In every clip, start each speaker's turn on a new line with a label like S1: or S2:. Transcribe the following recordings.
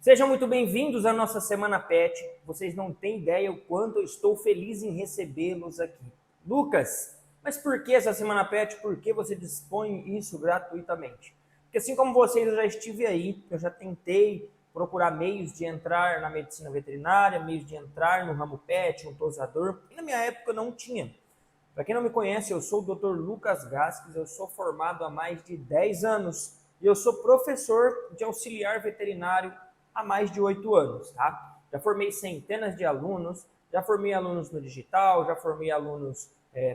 S1: Sejam muito bem-vindos à nossa Semana Pet. Vocês não têm ideia o quanto eu estou feliz em recebê-los aqui. Lucas, mas por que essa Semana Pet? Por que você dispõe isso gratuitamente? Porque assim como vocês, eu já estive aí, eu já tentei procurar meios de entrar na medicina veterinária, meios de entrar no ramo pet, um tosador, e na minha época não tinha. Para quem não me conhece, eu sou o Dr. Lucas Gasques, eu sou formado há mais de 10 anos e eu sou professor de auxiliar veterinário há mais de 8 anos, tá? Já formei centenas de alunos, já formei alunos no digital, já formei alunos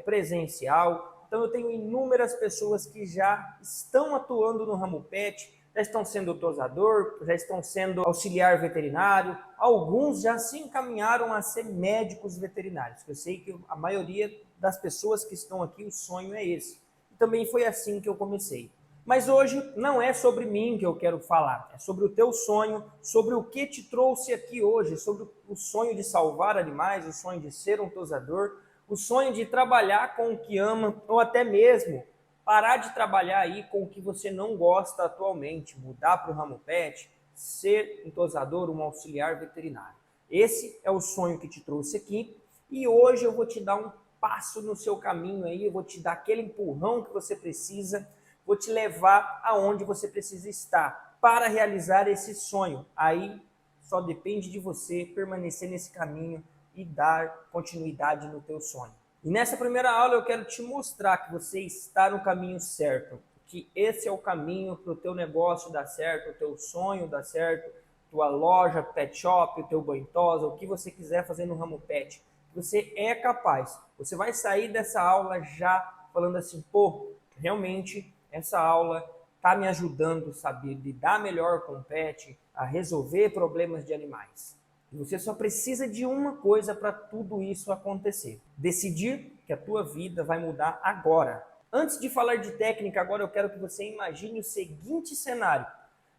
S1: presencial, então eu tenho inúmeras pessoas que já estão atuando no ramo pet, já estão sendo tosador, já estão sendo auxiliar veterinário, alguns já se encaminharam a ser médicos veterinários. Eu sei que a maioria das pessoas que estão aqui, o sonho é esse. E também foi assim que eu comecei. Mas hoje não é sobre mim que eu quero falar, é sobre o teu sonho, sobre o que te trouxe aqui hoje, sobre o sonho de salvar animais, o sonho de ser um tosador, o sonho de trabalhar com o que ama, ou até mesmo parar de trabalhar aí com o que você não gosta atualmente, mudar para o ramo pet, ser um tosador, um auxiliar veterinário. Esse é o sonho que te trouxe aqui e hoje eu vou te dar um passo no seu caminho aí, eu vou te dar aquele empurrão que você precisa, vou te levar aonde você precisa estar para realizar esse sonho. Aí só depende de você permanecer nesse caminho e dar continuidade no teu sonho. E nessa primeira aula eu quero te mostrar que você está no caminho certo, que esse é o caminho para o teu negócio dar certo, o teu sonho dar certo, tua loja, pet shop, o teu banho tosa, o que você quiser fazer no ramo pet. Você é capaz. Você vai sair dessa aula já falando assim, pô, realmente essa aula está me ajudando a saber lidar melhor com o pet, a resolver problemas de animais. E você só precisa de uma coisa para tudo isso acontecer. Decidir que a tua vida vai mudar agora. Antes de falar de técnica, agora eu quero que você imagine o seguinte cenário.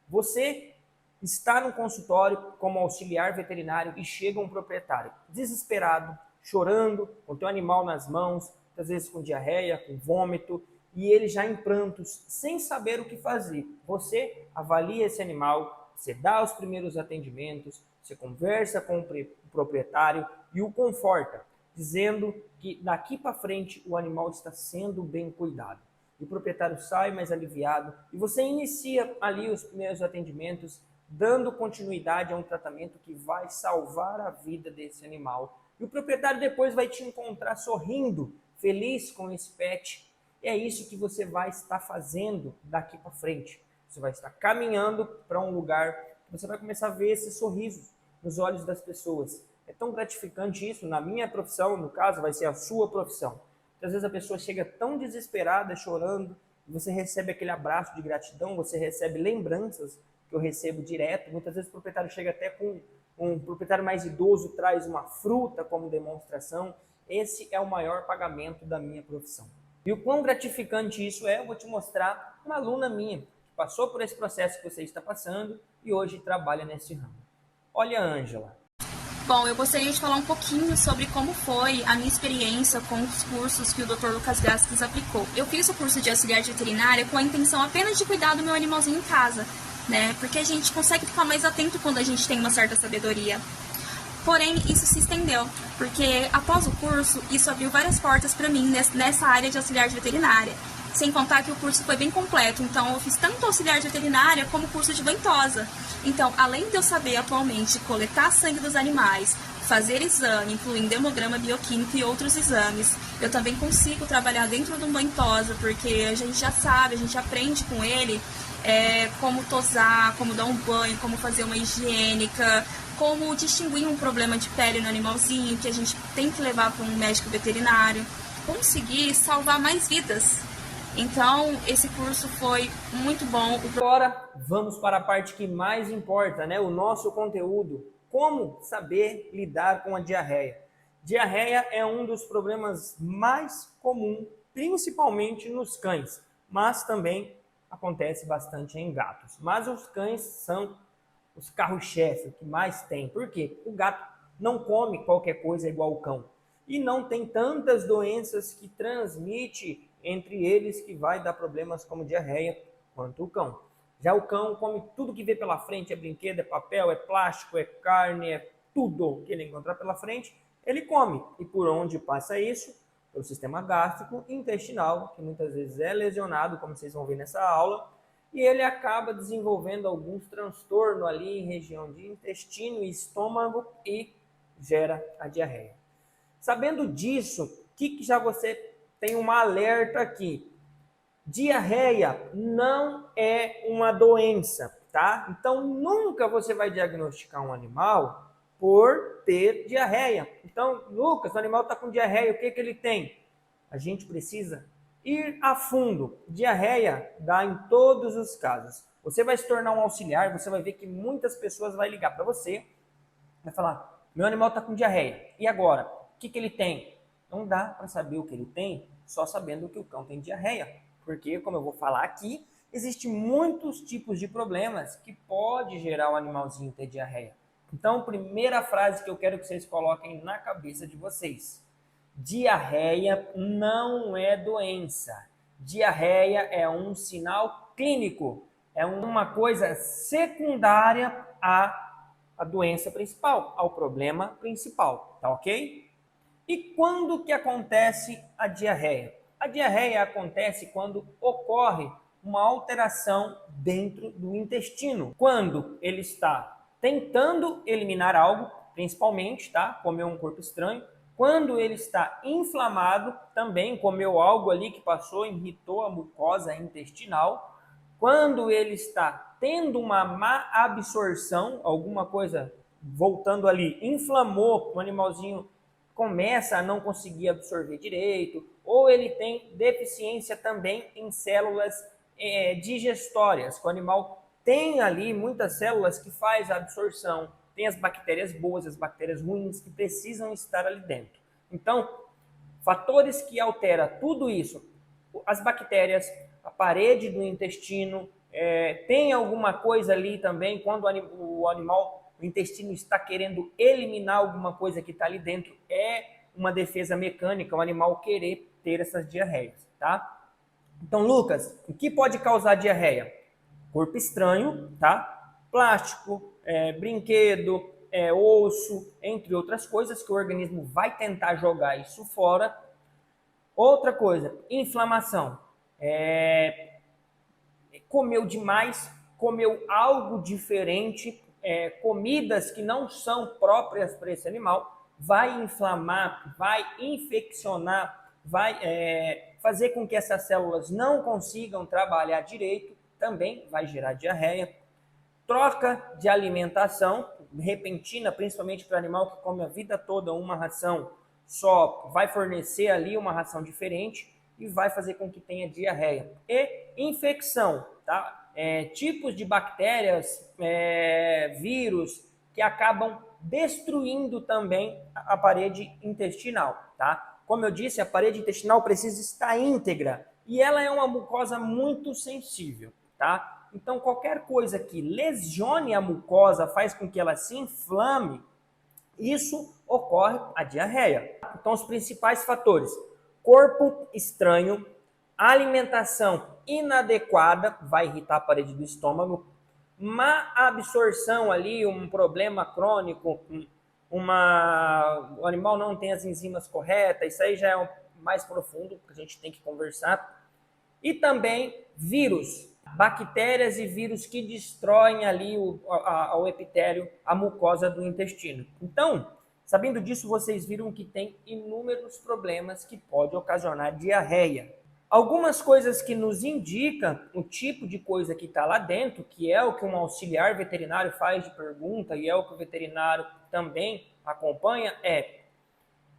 S1: Você está no consultório como auxiliar veterinário e chega um proprietário desesperado, chorando, com o teu animal nas mãos, às vezes com diarreia, com vômito, e ele já em prantos, sem saber o que fazer. Você avalia esse animal, você dá os primeiros atendimentos, você conversa com o proprietário e o conforta, dizendo que daqui para frente o animal está sendo bem cuidado. E o proprietário sai mais aliviado e você inicia ali os primeiros atendimentos, dando continuidade a um tratamento que vai salvar a vida desse animal. E o proprietário depois vai te encontrar sorrindo, feliz com esse pet. E é isso que você vai estar fazendo daqui para frente. Você vai estar caminhando para um lugar que você vai começar a ver esses sorrisos nos olhos das pessoas. É tão gratificante isso. Na minha profissão, no caso, vai ser a sua profissão. Às vezes a pessoa chega tão desesperada, chorando, e você recebe aquele abraço de gratidão, você recebe lembranças que eu recebo direto. Muitas vezes o proprietário chega até com um proprietário mais idoso, traz uma fruta como demonstração. Esse é o maior pagamento da minha profissão. E o quão gratificante isso é, eu vou te mostrar uma aluna minha, que passou por esse processo que você está passando e hoje trabalha nesse ramo. Olha a Ângela.
S2: Bom, eu gostaria de falar um pouquinho sobre como foi a minha experiência com os cursos que o Dr. Lucas Gasques aplicou. Eu fiz o curso de auxiliar de veterinária com a intenção apenas de cuidar do meu animalzinho em casa, né? Porque a gente consegue ficar mais atento quando a gente tem uma certa sabedoria. Porém, isso se estendeu, porque após o curso, isso abriu várias portas para mim nessa área de auxiliar de veterinária. Sem contar que o curso foi bem completo, então eu fiz tanto auxiliar de veterinária como curso de banho tosa. Então, além de eu saber atualmente coletar sangue dos animais, fazer exame, incluindo hemograma bioquímico e outros exames, eu também consigo trabalhar dentro de um banho tosa, porque a gente já sabe, a gente aprende com ele como tosar, como dar um banho, como fazer uma higiênica, como distinguir um problema de pele no animalzinho, que a gente tem que levar para um médico veterinário, conseguir salvar mais vidas. Então, esse curso foi muito bom.
S1: Agora, vamos para a parte que mais importa, né? O nosso conteúdo. Como saber lidar com a diarreia? Diarreia é um dos problemas mais comuns, principalmente nos cães, mas também acontece bastante em gatos. Mas os cães são os carro-chefe, o que mais tem. Por quê? O gato não come qualquer coisa igual o cão. E não tem tantas doenças que transmite entre eles que vai dar problemas como diarreia quanto o cão. Já o cão come tudo que vê pela frente, é brinquedo, é papel, é plástico, é carne, é tudo que ele encontrar pela frente, ele come. E por onde passa isso? Pelo sistema gástrico e intestinal, que muitas vezes é lesionado, como vocês vão ver nessa aula, e ele acaba desenvolvendo alguns transtornos ali em região de intestino e estômago e gera a diarreia. Sabendo disso, que já você tem um alerta aqui. Diarreia não é uma doença, tá? Então nunca você vai diagnosticar um animal por ter diarreia. Então, Lucas, o animal está com diarreia, o que ele tem? A gente precisa ir a fundo. Diarreia dá em todos os casos. Você vai se tornar um auxiliar, você vai ver que muitas pessoas vão ligar para você, vai falar, meu animal está com diarreia, e agora? O que ele tem? Não dá para saber o que ele tem só sabendo que o cão tem diarreia. Porque, como eu vou falar aqui, existem muitos tipos de problemas que pode gerar o animalzinho ter diarreia. Então, primeira frase que eu quero que vocês coloquem na cabeça de vocês. Diarreia não é doença. Diarreia é um sinal clínico. É uma coisa secundária à doença principal, ao problema principal. Tá ok? E quando que acontece a diarreia? A diarreia acontece quando ocorre uma alteração dentro do intestino. Quando ele está tentando eliminar algo, principalmente, tá? Comeu um corpo estranho. Quando ele está inflamado, também comeu algo ali que passou, irritou a mucosa intestinal. Quando ele está tendo uma má absorção, alguma coisa voltando ali, inflamou, o animalzinho começa a não conseguir absorver direito, ou ele tem deficiência também em células digestórias, que o animal tem ali muitas células que faz a absorção, tem as bactérias boas, as bactérias ruins que precisam estar ali dentro. Então, fatores que alteram tudo isso, as bactérias, a parede do intestino, tem alguma coisa ali também, quando o animal, o intestino está querendo eliminar alguma coisa que está ali dentro, é uma defesa mecânica, o animal querer ter essas diarreias, tá? Então, Lucas, o que pode causar diarreia? Corpo estranho, tá? Plástico, brinquedo, osso, entre outras coisas que o organismo vai tentar jogar isso fora. Outra coisa, inflamação. Comeu demais, comeu algo diferente, comidas que não são próprias para esse animal, vai inflamar, vai infeccionar, vai fazer com que essas células não consigam trabalhar direito, também vai gerar diarreia. Troca de alimentação repentina, principalmente para animal que come a vida toda uma ração só, vai fornecer ali uma ração diferente e vai fazer com que tenha diarreia. E infecção, tá? Tipos de bactérias, vírus que acabam destruindo também a parede intestinal, tá? Como eu disse, a parede intestinal precisa estar íntegra e ela é uma mucosa muito sensível, tá? Então, qualquer coisa que lesione a mucosa, faz com que ela se inflame, isso ocorre a diarreia. Então, os principais fatores: corpo estranho, alimentação inadequada, vai irritar a parede do estômago, má absorção ali, um problema crônico, o animal não tem as enzimas corretas, isso aí já é mais profundo, que a gente tem que conversar. E também vírus, bactérias e vírus que destroem ali o epitélio, a mucosa do intestino. Então, sabendo disso, vocês viram que tem inúmeros problemas que podem ocasionar diarreia. Algumas coisas que nos indicam o tipo de coisa que está lá dentro, que é o que um auxiliar veterinário faz de pergunta e é o que o veterinário também acompanha,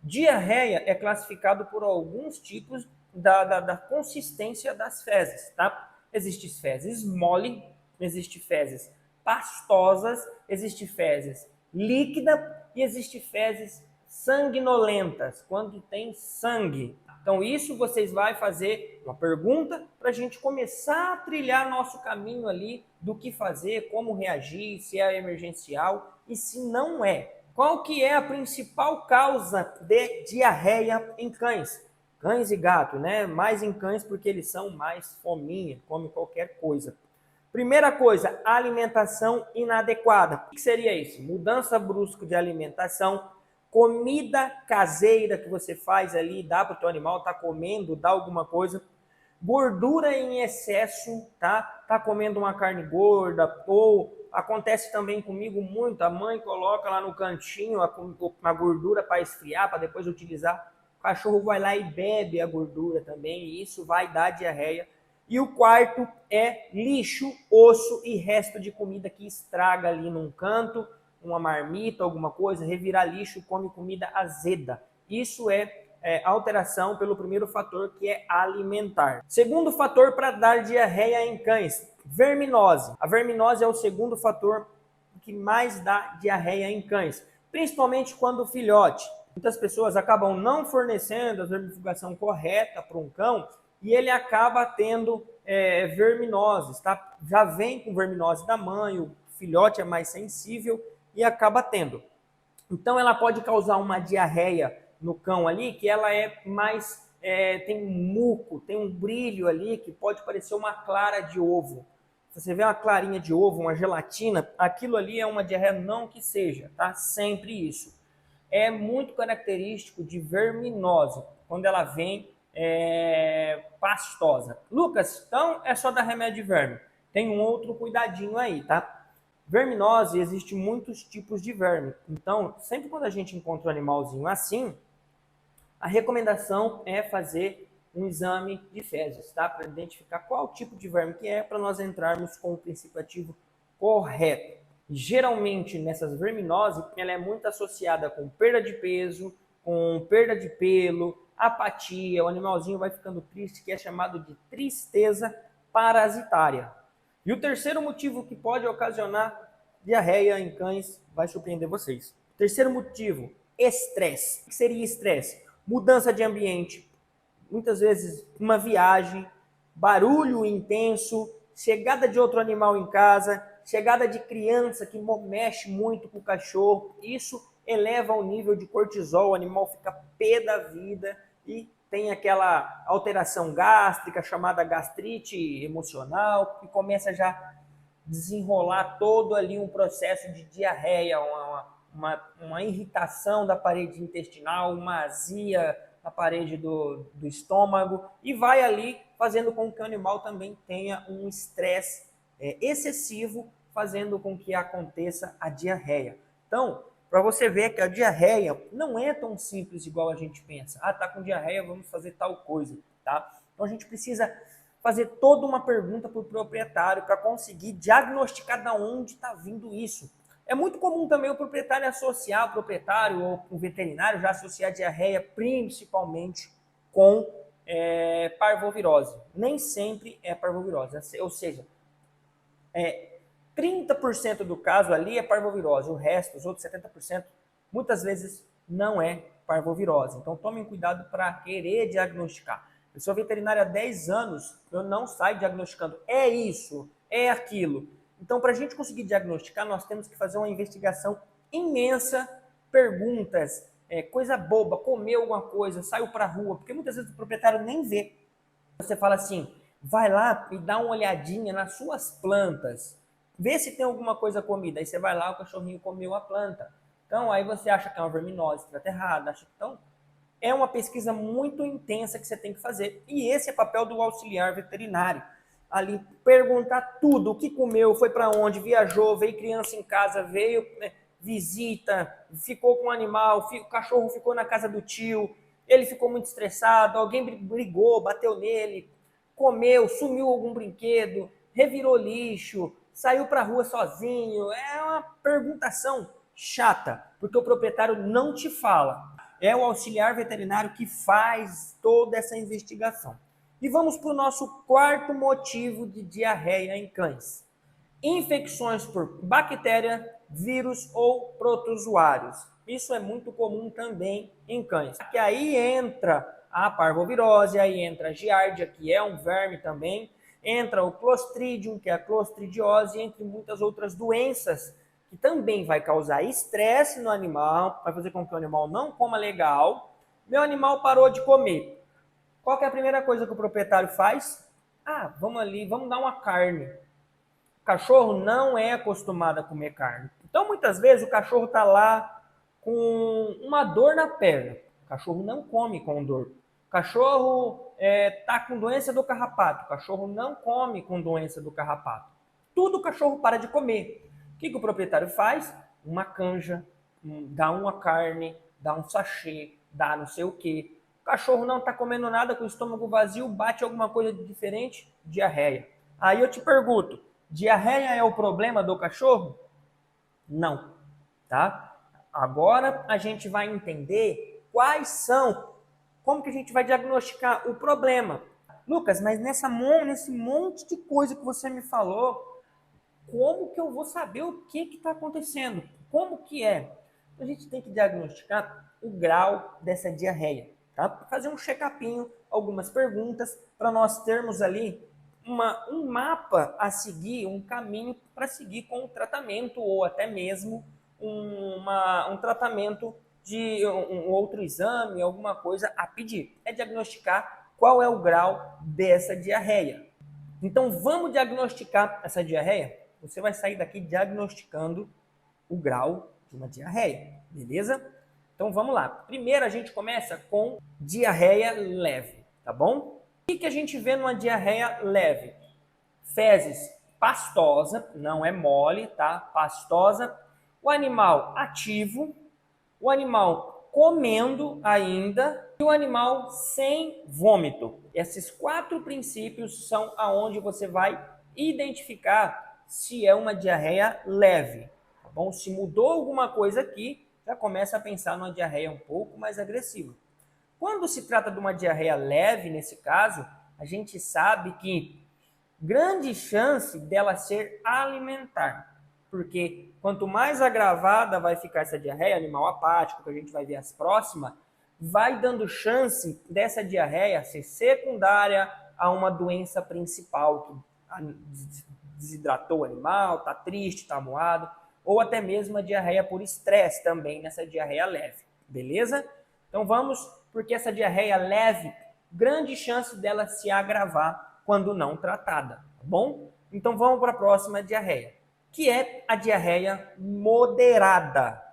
S1: diarreia é classificado por alguns tipos da consistência das fezes, tá? Existem fezes mole, existem fezes pastosas, existem fezes líquida e existem fezes sanguinolentas, quando tem sangue. Então isso vocês vão fazer uma pergunta para a gente começar a trilhar nosso caminho ali do que fazer, como reagir, se é emergencial e se não é. Qual que é a principal causa de diarreia em cães? Cães e gato, né? Mais em cães porque eles são mais fominha, comem qualquer coisa. Primeira coisa, alimentação inadequada. O que seria isso? Mudança brusca de alimentação, comida caseira que você faz ali, dá para o teu animal, tá comendo, dá alguma coisa. Gordura em excesso, tá? Tá comendo uma carne gorda, ou acontece também comigo muito, a mãe coloca lá no cantinho a gordura para esfriar, para depois utilizar. O cachorro vai lá e bebe a gordura também, e isso vai dar diarreia. E o quarto é lixo, osso e resto de comida que estraga ali num canto, uma marmita, alguma coisa, revirar lixo, come comida azeda. Isso é alteração pelo primeiro fator, que é alimentar. Segundo fator para dar diarreia em cães, verminose. A verminose é o segundo fator que mais dá diarreia em cães, principalmente quando filhote. Muitas pessoas acabam não fornecendo a vermifugação correta para um cão e ele acaba tendo verminoses, tá? Já vem com verminose da mãe, o filhote é mais sensível e acaba tendo. Então ela pode causar uma diarreia no cão ali, que ela é mais, tem um muco, tem um brilho ali, que pode parecer uma clara de ovo. Se você vê uma clarinha de ovo, uma gelatina, aquilo ali é uma diarreia, não que seja, tá? Sempre isso. É muito característico de verminose, quando ela vem pastosa. Lucas, então é só dar remédio de verme. Tem um outro cuidadinho aí, tá? Verminose, existe muitos tipos de verme. Então, sempre quando a gente encontra um animalzinho assim, a recomendação é fazer um exame de fezes, tá? Para identificar qual tipo de verme que é, para nós entrarmos com o princípio ativo correto. Geralmente, nessas verminoses, ela é muito associada com perda de peso, com perda de pelo, apatia, o animalzinho vai ficando triste, que é chamado de tristeza parasitária. E o terceiro motivo que pode ocasionar diarreia em cães vai surpreender vocês. Terceiro motivo, estresse. O que seria estresse? Mudança de ambiente, muitas vezes uma viagem, barulho intenso, chegada de outro animal em casa, chegada de criança que mexe muito com o cachorro. Isso eleva o nível de cortisol, o animal fica pé da vida e tem aquela alteração gástrica chamada gastrite emocional, que começa já a desenrolar todo ali um processo de diarreia, uma irritação da parede intestinal, uma azia na parede do estômago, e vai ali fazendo com que o animal também tenha um estresse excessivo, fazendo com que aconteça a diarreia. Então, para você ver que a diarreia não é tão simples igual a gente pensa. Ah, tá com diarreia, vamos fazer tal coisa, tá? Então a gente precisa fazer toda uma pergunta para o proprietário para conseguir diagnosticar de onde está vindo isso. É muito comum também o proprietário associar, o proprietário ou o veterinário já associar a diarreia principalmente com parvovirose. Nem sempre é parvovirose, ou seja, 30% do caso ali é parvovirose, o resto, os outros 70%, muitas vezes não é parvovirose. Então tomem cuidado para querer diagnosticar. Eu sou veterinário há 10 anos, eu não saio diagnosticando, é isso, é aquilo. Então, para a gente conseguir diagnosticar, nós temos que fazer uma investigação imensa, perguntas, coisa boba, comeu alguma coisa, saiu para a rua, porque muitas vezes o proprietário nem vê. Você fala assim, vai lá e dá uma olhadinha nas suas plantas, vê se tem alguma coisa comida. Aí você vai lá, o cachorrinho comeu a planta. Então, aí você acha que é uma verminose, trata errado. Então, é uma pesquisa muito intensa que você tem que fazer. E esse é o papel do auxiliar veterinário. Ali, perguntar tudo, o que comeu, foi para onde, viajou, veio criança em casa, veio visita, ficou com o animal, o cachorro ficou na casa do tio, ele ficou muito estressado, alguém brigou, bateu nele, comeu, sumiu algum brinquedo, revirou lixo, saiu para a rua sozinho. É uma perguntação chata, porque o proprietário não te fala. É o auxiliar veterinário que faz toda essa investigação. E vamos para o nosso quarto motivo de diarreia em cães. Infecções por bactéria, vírus ou protozoários. Isso é muito comum também em cães. Que aí entra a parvovirose, aí entra a giardia, que é um verme também, entra o Clostridium, que é a clostridiose, entre muitas outras doenças, que também vai causar estresse no animal, vai fazer com que o animal não coma legal. Meu animal parou de comer. Qual que é a primeira coisa que o proprietário faz? Ah, vamos ali, vamos dar uma carne. cachorro não é acostumado a comer carne. Então, muitas vezes, o cachorro está lá com uma dor na perna. O cachorro não come com dor. O cachorro está com doença do carrapato. O cachorro não come com doença do carrapato. Tudo o cachorro para de comer. O que o proprietário faz? Uma canja, dá uma carne, dá um sachê, dá não sei o quê. O cachorro não está comendo nada, com o estômago vazio, bate alguma coisa diferente, diarreia. Aí eu te pergunto, diarreia é o problema do cachorro? Não, tá? Agora a gente vai entender como que a gente vai diagnosticar o problema. Lucas, mas nesse monte de coisa que você me falou, como que eu vou saber o que está acontecendo? Como que é? A gente tem que diagnosticar o grau dessa diarreia, tá? Fazer um check-upinho, algumas perguntas, para nós termos ali um mapa a seguir, um caminho para seguir com o tratamento, ou até mesmo um tratamento de um outro exame, alguma coisa a pedir. É diagnosticar qual é o grau dessa diarreia. Então, vamos diagnosticar essa diarreia? Você vai sair daqui diagnosticando o grau de uma diarreia, beleza? Então, vamos lá. Primeiro, a gente começa com diarreia leve, tá bom? O que a gente vê numa diarreia leve? Fezes pastosa, não é mole, tá? Pastosa. O animal ativo, o animal comendo ainda e o animal sem vômito. Esses 4 princípios são aonde você vai identificar se é uma diarreia leve, tá bom? Se mudou alguma coisa aqui, já começa a pensar numa diarreia um pouco mais agressiva. Quando se trata de uma diarreia leve, nesse caso, a gente sabe que grande chance dela ser alimentar, porque quanto mais agravada vai ficar essa diarreia, animal apático, que a gente vai ver as próximas, vai dando chance dessa diarreia ser secundária a uma doença principal, que desidratou o animal, está triste, está moado, ou até mesmo a diarreia por estresse também nessa diarreia leve, beleza? Então vamos, porque essa diarreia leve, grande chance dela se agravar quando não tratada, tá bom? Então vamos para a próxima diarreia, que é a diarreia moderada.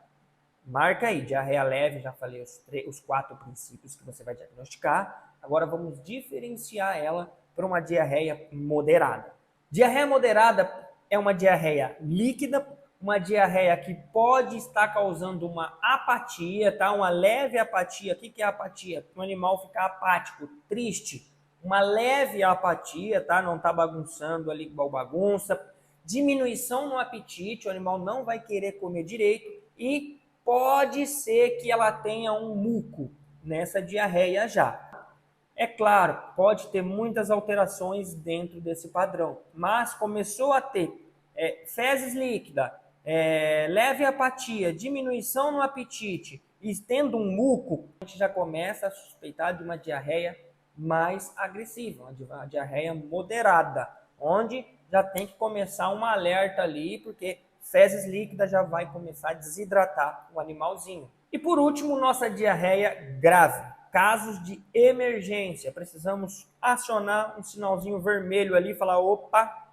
S1: Marca aí, diarreia leve, já falei os 4 princípios que você vai diagnosticar. Agora vamos diferenciar ela para uma diarreia moderada. Diarreia moderada é uma diarreia líquida, uma diarreia que pode estar causando uma apatia, tá? Uma leve apatia. O que é apatia? O animal ficar apático, triste. Uma leve apatia, tá? Não tá bagunçando ali igual bagunça. Diminuição no apetite, o animal não vai querer comer direito e pode ser que ela tenha um muco nessa diarreia já. É claro, pode ter muitas alterações dentro desse padrão, mas começou a ter fezes líquidas, leve apatia, diminuição no apetite e tendo um muco, a gente já começa a suspeitar de uma diarreia mais agressiva, uma diarreia moderada, onde já tem que começar um alerta ali, porque fezes líquidas já vai começar a desidratar o animalzinho. E por último, nossa diarreia grave. Casos de emergência. Precisamos acionar um sinalzinho vermelho ali e falar, opa,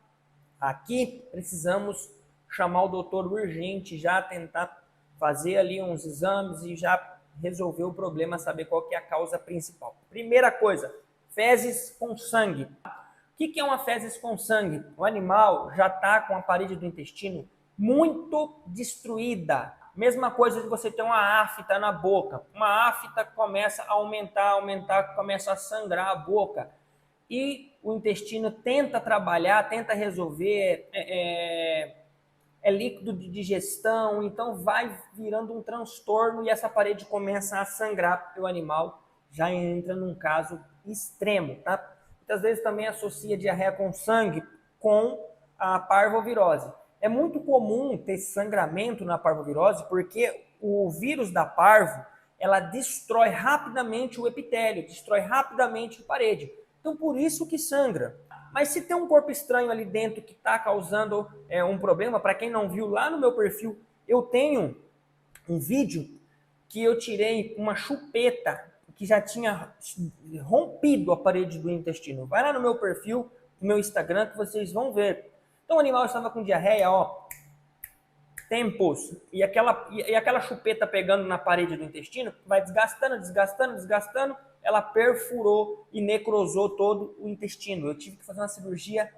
S1: aqui precisamos chamar o doutor urgente, já tentar fazer ali uns exames e já resolver o problema, saber qual que é a causa principal. Primeira coisa, fezes com sangue. O que é uma fezes com sangue? O animal já está com a parede do intestino muito destruída. Mesma coisa de você ter uma afta na boca. Uma afta começa a aumentar, começa a sangrar a boca. E o intestino tenta trabalhar, tenta resolver, é líquido de digestão, então vai virando um transtorno e essa parede começa a sangrar, porque o animal já entra num caso extremo, tá? Muitas vezes também associa diarreia com sangue com a parvovirose. É muito comum ter sangramento na parvovirose porque o vírus da parvo, ela destrói rapidamente o epitélio, destrói rapidamente a parede. Então, por isso que sangra. Mas se tem um corpo estranho ali dentro que está causando um problema, para quem não viu, lá no meu perfil, eu tenho um vídeo que eu tirei uma chupeta que já tinha rompido a parede do intestino. Vai lá no meu perfil, no meu Instagram, que vocês vão ver. Então o animal estava com diarreia, ó, tempos, e aquela chupeta pegando na parede do intestino, vai desgastando, desgastando, desgastando, ela perfurou e necrosou todo o intestino. Eu tive que fazer uma cirurgia,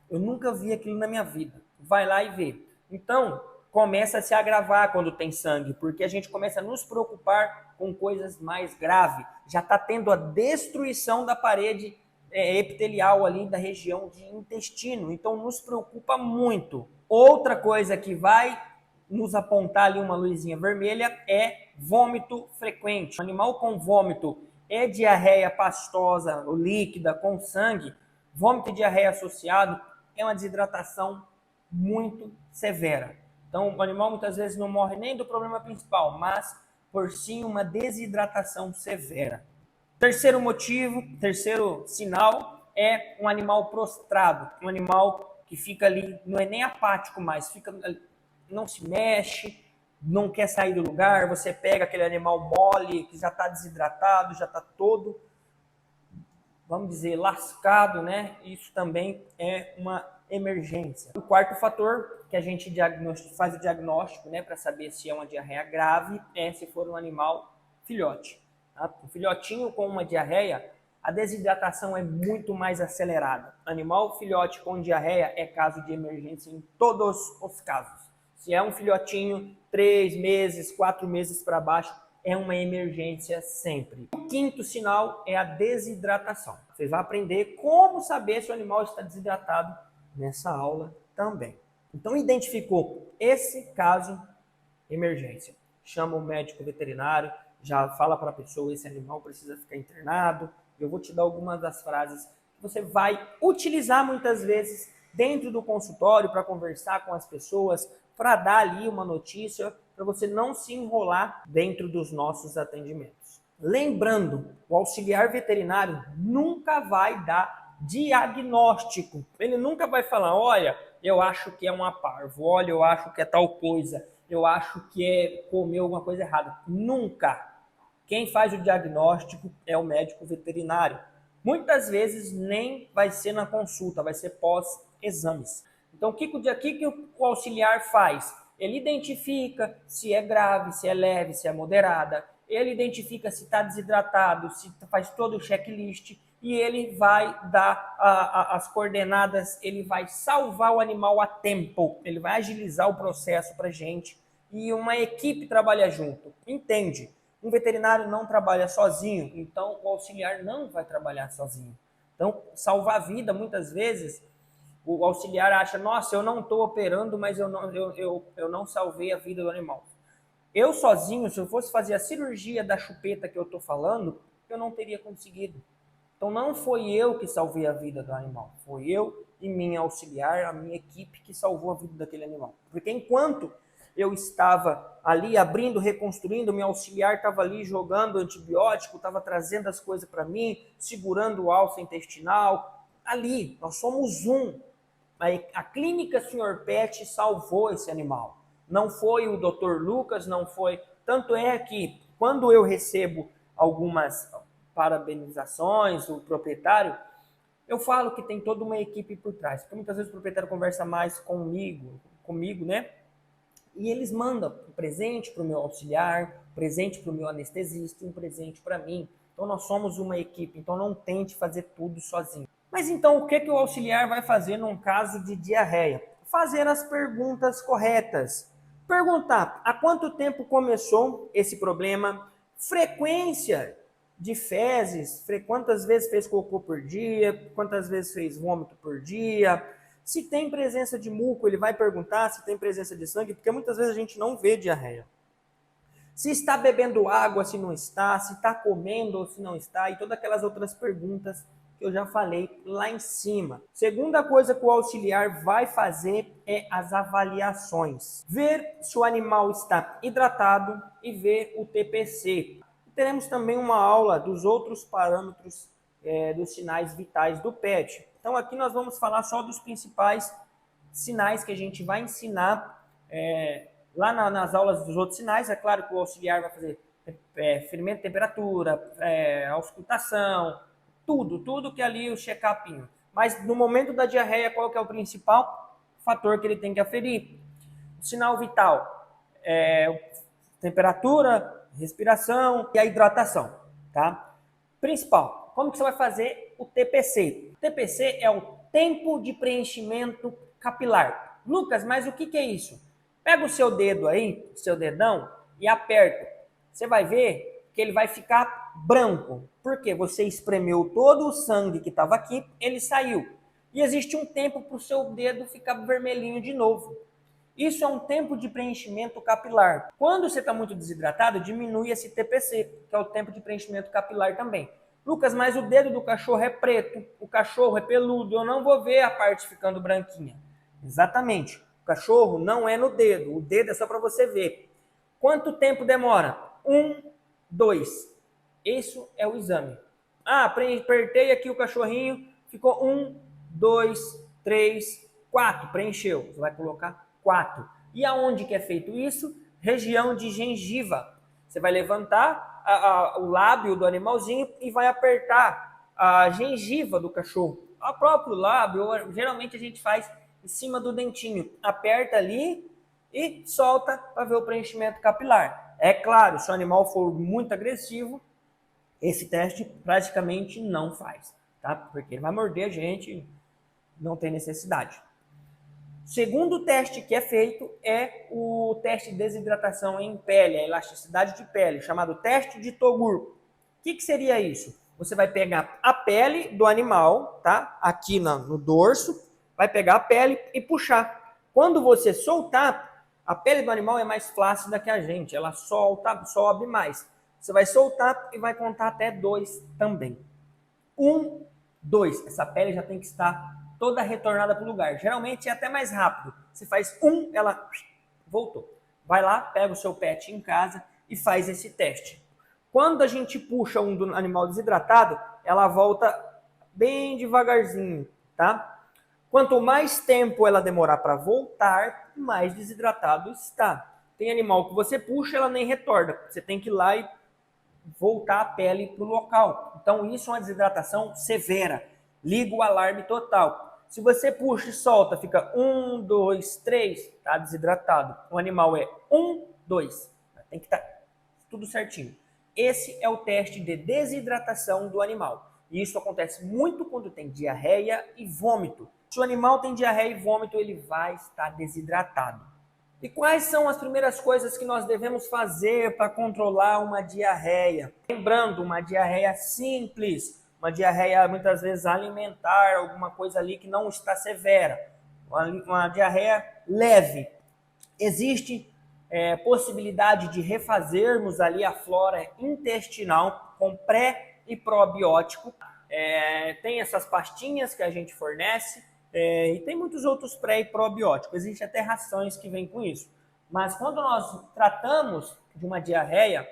S1: eu nunca vi aquilo na minha vida. Vai lá e vê. Então, começa a se agravar quando tem sangue, porque a gente começa a nos preocupar com coisas mais graves. Já está tendo a destruição da parede epitelial ali da região de intestino, então nos preocupa muito. Outra coisa que vai nos apontar ali uma luzinha vermelha é vômito frequente. O animal com vômito é diarreia pastosa ou líquida com sangue, vômito e diarreia associado é uma desidratação muito severa. Então o animal muitas vezes não morre nem do problema principal, mas por sim uma desidratação severa. Terceiro motivo, terceiro sinal é um animal prostrado, um animal que fica ali, não é nem apático mais, fica, não se mexe, não quer sair do lugar. Você pega aquele animal mole, que já está desidratado, já está todo, vamos dizer, lascado, né? Isso também é uma emergência. O quarto fator que a gente faz o diagnóstico, né, para saber se é uma diarreia grave, é se for um animal filhote. Tá? Um filhotinho com uma diarreia, a desidratação é muito mais acelerada. Animal filhote com diarreia é caso de emergência em todos os casos. Se é um filhotinho, 3 meses, 4 meses para baixo, é uma emergência sempre. O quinto sinal é a desidratação. Vocês vão aprender como saber se o animal está desidratado nessa aula também. Então, identificou esse caso, emergência. Chama o médico veterinário, já fala para a pessoa, esse animal precisa ficar internado. Eu vou te dar algumas das frases que você vai utilizar muitas vezes dentro do consultório para conversar com as pessoas, para dar ali uma notícia, para você não se enrolar dentro dos nossos atendimentos. Lembrando, o auxiliar veterinário nunca vai dar diagnóstico. Ele nunca vai falar, olha, eu acho que é uma parvo, olha, eu acho que é tal coisa, eu acho que é comer alguma coisa errada. Nunca. Quem faz o diagnóstico é o médico veterinário. Muitas vezes nem vai ser na consulta, vai ser pós-exames. Então, o que o auxiliar faz? Ele identifica se é grave, se é leve, se é moderada. Ele identifica se está desidratado, se faz todo o checklist. E ele vai dar as coordenadas, ele vai salvar o animal a tempo. Ele vai agilizar o processo para a gente. E uma equipe trabalha junto. Entende? Um veterinário não trabalha sozinho, então o auxiliar não vai trabalhar sozinho. Então, salvar a vida, muitas vezes, o auxiliar acha, nossa, eu não estou operando, mas eu não salvei a vida do animal. Eu sozinho, se eu fosse fazer a cirurgia da chupeta que eu estou falando, eu não teria conseguido. Então não foi eu que salvei a vida do animal, foi eu e minha auxiliar, a minha equipe que salvou a vida daquele animal. Porque enquanto eu estava ali abrindo, reconstruindo, meu auxiliar estava ali jogando antibiótico, estava trazendo as coisas para mim, segurando o alça intestinal. Ali, nós somos um. A clínica Sr. Pet salvou esse animal. Não foi o Dr. Lucas, não foi. Tanto é que quando eu recebo algumas parabenizações, o proprietário, eu falo que tem toda uma equipe por trás. Porque muitas vezes o proprietário conversa mais comigo, né? E eles mandam um presente para o meu auxiliar, um presente para o meu anestesista, um presente para mim. Então nós somos uma equipe, então não tente fazer tudo sozinho. Mas então o que o auxiliar vai fazer num caso de diarreia? Fazer as perguntas corretas. Perguntar há quanto tempo começou esse problema, frequência de fezes, quantas vezes fez cocô por dia, quantas vezes fez vômito por dia. Se tem presença de muco, ele vai perguntar se tem presença de sangue, porque muitas vezes a gente não vê diarreia. Se está bebendo água, se não está, se está comendo ou se não está, e todas aquelas outras perguntas que eu já falei lá em cima. Segunda coisa que o auxiliar vai fazer é as avaliações. Ver se o animal está hidratado e ver o TPC. Teremos também uma aula dos outros parâmetros dos sinais vitais do PET. Então aqui nós vamos falar só dos principais sinais que a gente vai ensinar lá nas aulas dos outros sinais. É claro que o auxiliar vai fazer ferimento de temperatura, auscultação, tudo que ali o check-upinho. Mas no momento da diarreia, qual que é o principal fator que ele tem que aferir? O sinal vital é temperatura, respiração e a hidratação, tá? Principal, como que você vai fazer o TPC? O TPC é o tempo de preenchimento capilar. Lucas, mas o que é isso? Pega o seu dedo aí, o seu dedão, e aperta. Você vai ver que ele vai ficar branco. Porque você espremeu todo o sangue que estava aqui, ele saiu. E existe um tempo para o seu dedo ficar vermelhinho de novo. Isso é um tempo de preenchimento capilar. Quando você está muito desidratado, diminui esse TPC, que é o tempo de preenchimento capilar também. Lucas, mas o dedo do cachorro é preto, o cachorro é peludo, eu não vou ver a parte ficando branquinha. Exatamente. O cachorro não é no dedo, o dedo é só para você ver. Quanto tempo demora? 1, 2. Isso é o exame. Apertei aqui o cachorrinho, ficou 1, 2, 3, 4. Preencheu. Você vai colocar 4. E aonde que é feito isso? Região de gengiva. Você vai levantar o lábio do animalzinho e vai apertar a gengiva do cachorro. O próprio lábio, geralmente a gente faz em cima do dentinho. Aperta ali e solta para ver o preenchimento capilar. É claro, se o animal for muito agressivo, esse teste praticamente não faz, tá? Porque ele vai morder a gente, não tem necessidade. O segundo teste que é feito é o teste de desidratação em pele, a elasticidade de pele, chamado teste de Togur. O que seria isso? Você vai pegar a pele do animal, tá? Aqui no dorso, vai pegar a pele e puxar. Quando você soltar, a pele do animal é mais flácida que a gente, ela solta, sobe mais. Você vai soltar e vai contar até 2 também. 1, 2. Essa pele já tem que estar toda retornada para o lugar. Geralmente é até mais rápido. Você faz 1, ela voltou. Vai lá, pega o seu pet em casa e faz esse teste. Quando a gente puxa um do animal desidratado, ela volta bem devagarzinho, tá? Quanto mais tempo ela demorar para voltar, mais desidratado está. Tem animal que você puxa, ela nem retorna. Você tem que ir lá e voltar a pele para o local. Então isso é uma desidratação severa. Liga o alarme total. Se você puxa e solta, fica 1, 2, 3, está desidratado. O animal é 1, 2. Tem que estar tudo certinho. Esse é o teste de desidratação do animal. E isso acontece muito quando tem diarreia e vômito. Se o animal tem diarreia e vômito, ele vai estar desidratado. E quais são as primeiras coisas que nós devemos fazer para controlar uma diarreia? Lembrando, uma diarreia simples, uma diarreia muitas vezes alimentar, alguma coisa ali que não está severa. Uma diarreia leve. Existe possibilidade de refazermos ali a flora intestinal com pré e probiótico. Tem essas pastinhas que a gente fornece. E tem muitos outros pré e probióticos. Existem até rações que vêm com isso. Mas quando nós tratamos de uma diarreia,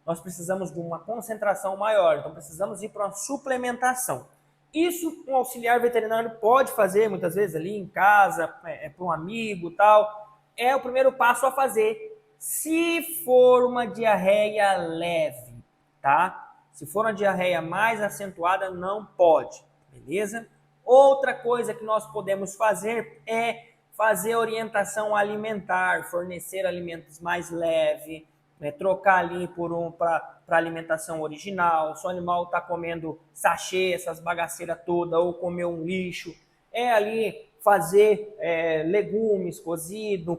S1: nós precisamos de uma concentração maior. Então precisamos ir para uma suplementação. Isso um auxiliar veterinário pode fazer muitas vezes ali em casa, para um amigo e tal. É o primeiro passo a fazer. Se for uma diarreia leve, tá? Se for uma diarreia mais acentuada, não pode. Beleza? Outra coisa que nós podemos fazer é fazer orientação alimentar, fornecer alimentos mais leves, trocar ali para alimentação original. Se o animal está comendo sachê, essas bagaceiras todas, ou comer um lixo, ali fazer legumes cozidos.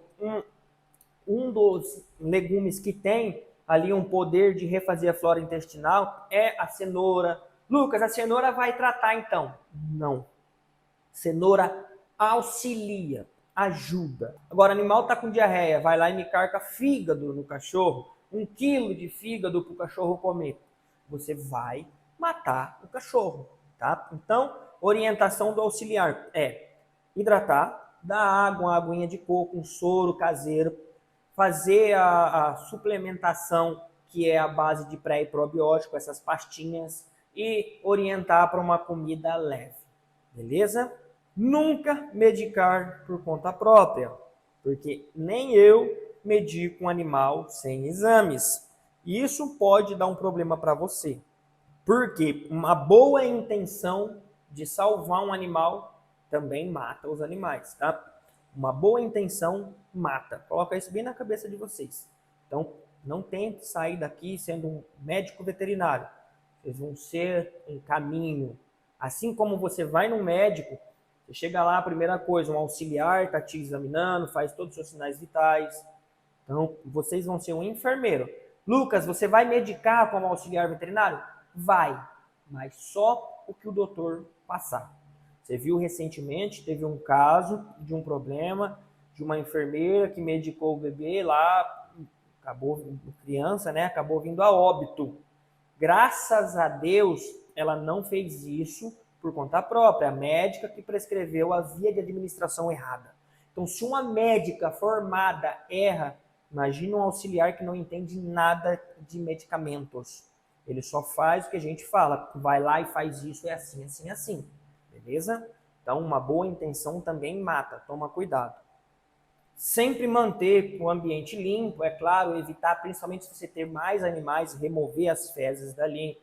S1: Um dos legumes que tem ali um poder de refazer a flora intestinal é a cenoura. Lucas, a cenoura vai tratar então? Não. Cenoura auxilia, ajuda. Agora, o animal está com diarreia, vai lá e me carca fígado no cachorro, 1 quilo de fígado para o cachorro comer. Você vai matar o cachorro, tá? Então, orientação do auxiliar é hidratar, dar água, uma aguinha de coco, um soro caseiro, fazer a suplementação, que é a base de pré e probiótico, essas pastinhas, e orientar para uma comida leve. Beleza? Nunca medicar por conta própria, porque nem eu medico um animal sem exames. E isso pode dar um problema para você, porque uma boa intenção de salvar um animal também mata os animais, tá? Uma boa intenção mata. Coloca isso bem na cabeça de vocês. Então, não tente sair daqui sendo um médico veterinário. Vocês vão ser um caminho. Assim como você vai no médico, você chega lá, a primeira coisa, um auxiliar está te examinando, faz todos os seus sinais vitais. Então, vocês vão ser um enfermeiro. Lucas, você vai medicar como auxiliar veterinário? Vai, mas só o que o doutor passar. Você viu recentemente, teve um caso de um problema de uma enfermeira que medicou o bebê lá, acabou, criança, né? Acabou vindo a óbito. Graças a Deus, ela não fez isso por conta própria. A médica que prescreveu a via de administração errada. Então, se uma médica formada erra, imagina um auxiliar que não entende nada de medicamentos. Ele só faz o que a gente fala. Vai lá e faz isso, é assim, assim, assim. Beleza? Então, uma boa intenção também mata. Toma cuidado. Sempre manter o ambiente limpo, é claro, evitar, principalmente se você ter mais animais, remover as fezes dali.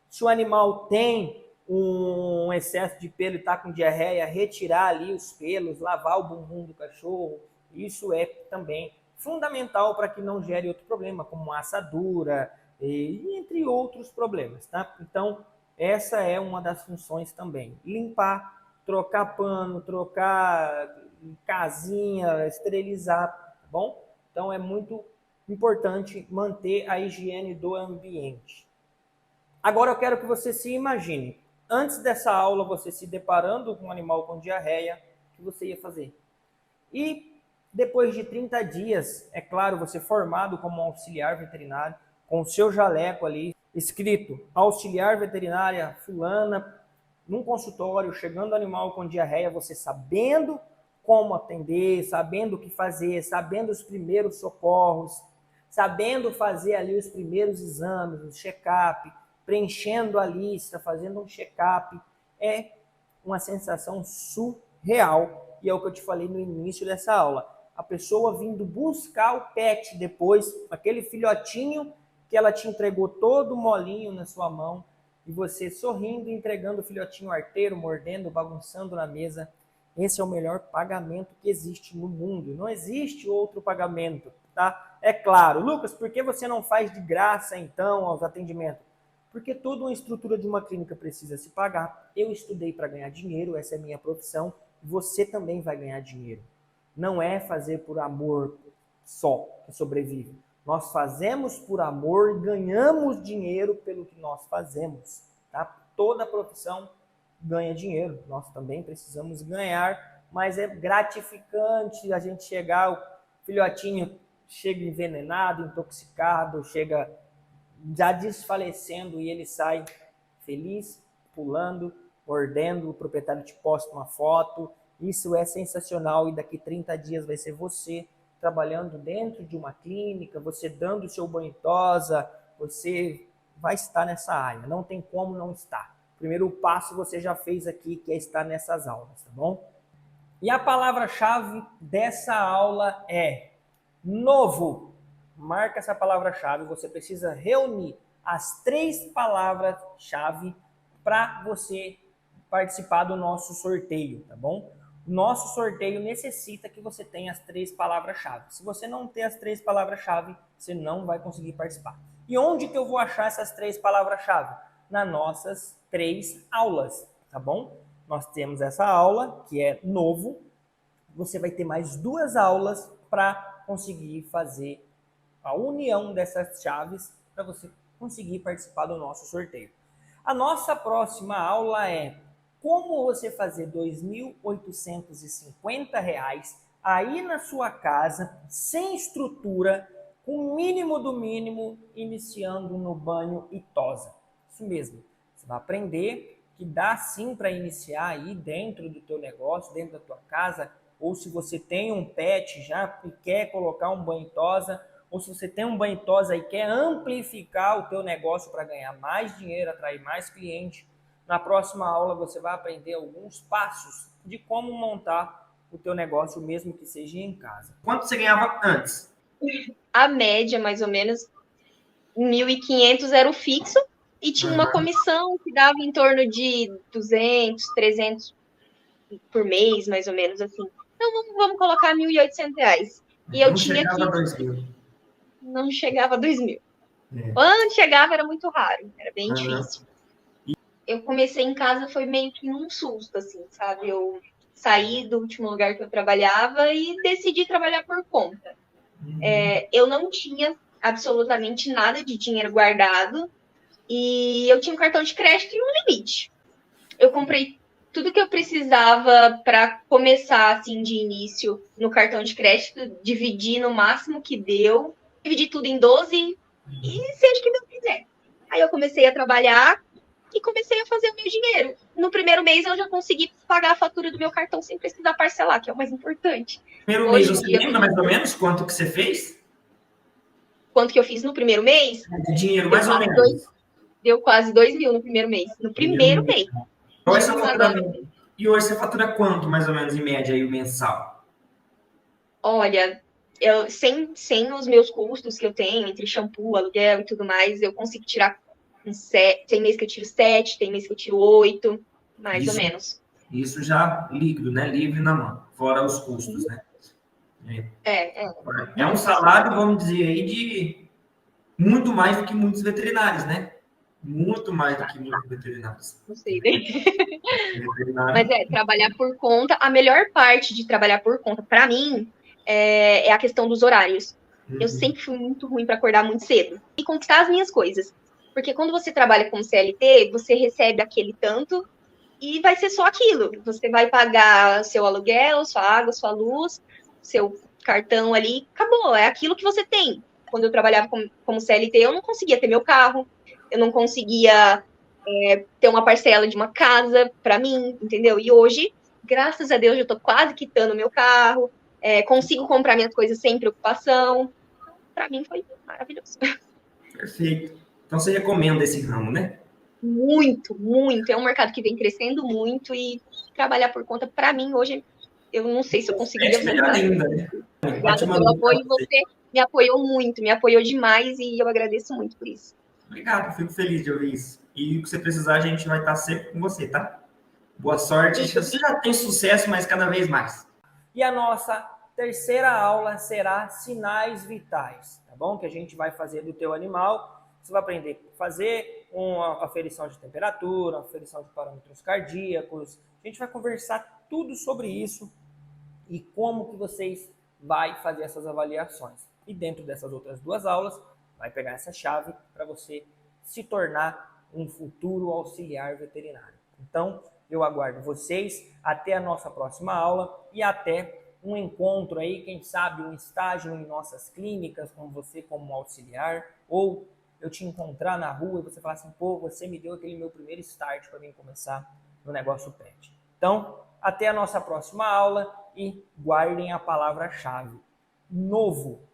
S1: Se o animal tem um excesso de pelo e está com diarreia, retirar ali os pelos, lavar o bumbum do cachorro, isso é também fundamental para que não gere outro problema, como assadura, e entre outros problemas, tá? Então, essa é uma das funções também. Limpar, trocar pano, trocar casinha, esterilizar, tá bom? Então, é muito importante manter a higiene do ambiente. Agora, eu quero que você se imagine, antes dessa aula, você se deparando com um animal com diarreia, o que você ia fazer? E depois de 30 dias, é claro, você formado como auxiliar veterinário, com o seu jaleco ali, escrito auxiliar veterinária fulana, num consultório, chegando animal com diarreia, você sabendo como atender, sabendo o que fazer, sabendo os primeiros socorros, sabendo fazer ali os primeiros exames, o check-up, preenchendo a lista, fazendo um check-up, é uma sensação surreal. E é o que eu te falei no início dessa aula. A pessoa vindo buscar o pet depois, aquele filhotinho que ela te entregou todo molinho na sua mão, e você sorrindo, entregando o filhotinho arteiro, mordendo, bagunçando na mesa. Esse é o melhor pagamento que existe no mundo. Não existe outro pagamento, tá? É claro. Lucas, por que você não faz de graça, então, aos atendimentos? Porque toda uma estrutura de uma clínica precisa se pagar. Eu estudei para ganhar dinheiro, essa é a minha profissão. Você também vai ganhar dinheiro. Não é fazer por amor só que sobrevive. Nós fazemos por amor e ganhamos dinheiro pelo que nós fazemos. Tá? Toda profissão ganha dinheiro. Nós também precisamos ganhar, mas é gratificante a gente chegar, o filhotinho chega envenenado, intoxicado, chega já desfalecendo e ele sai feliz, pulando, mordendo, o proprietário te posta uma foto. Isso é sensacional e daqui 30 dias vai ser você trabalhando dentro de uma clínica, você dando o seu banho e tosa, você vai estar nessa área, não tem como não estar. O primeiro passo você já fez aqui, que é estar nessas aulas, tá bom? E a palavra-chave dessa aula é novo. Marca essa palavra-chave, você precisa reunir as 3 palavras-chave para você participar do nosso sorteio, tá bom? Nosso sorteio necessita que você tenha as 3 palavras-chave. Se você não ter as 3 palavras-chave, você não vai conseguir participar. E onde que eu vou achar essas 3 palavras-chave? Nas nossas 3 aulas, tá bom? Nós temos essa aula, que é novo. Você vai ter mais 2 aulas para conseguir fazer a união dessas chaves para você conseguir participar do nosso sorteio. A nossa próxima aula é como você fazer R$ 2.850 aí na sua casa, sem estrutura, com o mínimo do mínimo, iniciando no banho e tosa. Isso mesmo, você vai aprender que dá sim para iniciar aí dentro do teu negócio, dentro da tua casa, ou se você tem um pet já e quer colocar um banho e tosa, ou se você tem um banho e tosa e quer amplificar o teu negócio para ganhar mais dinheiro, atrair mais cliente. Na próxima aula você vai aprender alguns passos de como montar o teu negócio, mesmo que seja em casa. Quanto você ganhava antes?
S3: A média, mais ou menos, 1.500 era o fixo, e tinha uma comissão que dava em torno de 200, 300 por mês, mais ou menos assim. Então vamos colocar R$ 1.800. E eu
S1: Não
S3: tinha
S1: chegava
S3: que.
S1: a 2.000.
S3: Não chegava a 2.000.
S1: É.
S3: Quando chegava era muito raro, era bem
S1: Aham.
S3: difícil. Eu comecei em casa, foi meio que num susto, assim, sabe? Eu saí do último lugar que eu trabalhava e decidi trabalhar por conta. Eu não tinha absolutamente nada de dinheiro guardado e eu tinha um cartão de crédito e um limite. Eu comprei tudo que eu precisava para começar, assim, de início no cartão de crédito, dividi no máximo que deu, dividi tudo em 12 e seja o que Deus quiser. Aí eu comecei a trabalhar e comecei a fazer o meu dinheiro. No primeiro mês eu já consegui pagar a fatura do meu cartão sem precisar parcelar, que é o mais importante.
S1: Primeiro mês,
S3: Hoje em
S1: você
S3: dia,
S1: lembra mais ou menos quanto que você fez?
S3: quanto que eu fiz no primeiro mês?
S1: De dinheiro,
S3: Deu
S1: mais ou
S3: quase dois,
S1: menos.
S3: deu quase 2.000 no primeiro mês. No
S1: Primeiro
S3: primeiro
S1: mês.
S3: mês.
S1: Qual é
S3: De
S1: seu
S3: uma agora.
S1: faturamento? E hoje você fatura quanto, mais ou menos, em média, aí, o mensal?
S3: Olha, sem os meus custos que eu tenho, entre shampoo, aluguel e tudo mais, eu consigo tirar tem mês que eu tiro 7, tem mês que eu tiro 8, mais ou
S1: Isso,
S3: menos.
S1: isso já líquido, né? Livre na mão, fora os custos, né?
S3: É.
S1: É um salário, vamos dizer aí, de muito mais do que muitos veterinários, né? Muito mais do que muitos veterinários.
S3: Não sei, né? Mas
S1: Veterinário.
S3: trabalhar por conta, a melhor parte de trabalhar por conta, para mim, é a questão dos horários. Eu sempre fui muito ruim para acordar muito cedo e conquistar as minhas coisas. Porque quando você trabalha como CLT, você recebe aquele tanto e vai ser só aquilo. Você vai pagar seu aluguel, sua água, sua luz, seu cartão ali, acabou. É aquilo que você tem. Quando eu trabalhava como CLT, eu não conseguia ter meu carro, eu não conseguia ter uma parcela de uma casa para mim, entendeu? E hoje, graças a Deus, eu tô quase quitando meu carro, consigo comprar minhas coisas sem preocupação. Então, para mim foi maravilhoso.
S1: Perfeito. Então você recomenda esse ramo, né?
S3: Muito, muito. É um mercado que vem crescendo muito e trabalhar por conta, para mim, hoje, eu não sei se eu conseguiria
S1: Melhor
S3: voltar.
S1: ainda, né?
S3: Obrigada
S1: Ótima
S3: pelo
S1: noite pra
S3: apoio.
S1: você.
S3: Você me apoiou muito, me apoiou demais e eu agradeço muito por isso.
S1: Obrigado, fico feliz de ouvir isso. E o que você precisar, a gente vai estar sempre com você, tá? Boa sorte. Você já tem sucesso, mas cada vez mais. E a nossa terceira aula será sinais vitais, tá bom? Que a gente vai fazer do teu animal. Você vai aprender a fazer uma aferição de temperatura, uma aferição de parâmetros cardíacos. A gente vai conversar tudo sobre isso e como que vocês vai fazer essas avaliações. E dentro dessas outras duas aulas, vai pegar essa chave para você se tornar um futuro auxiliar veterinário. Então, eu aguardo vocês até a nossa próxima aula e até um encontro aí, quem sabe um estágio em nossas clínicas, com você como auxiliar, ou eu te encontrar na rua e você falar assim, pô, você me deu aquele meu primeiro start para mim começar no negócio pet. Então, até a nossa próxima aula e guardem a palavra-chave: novo.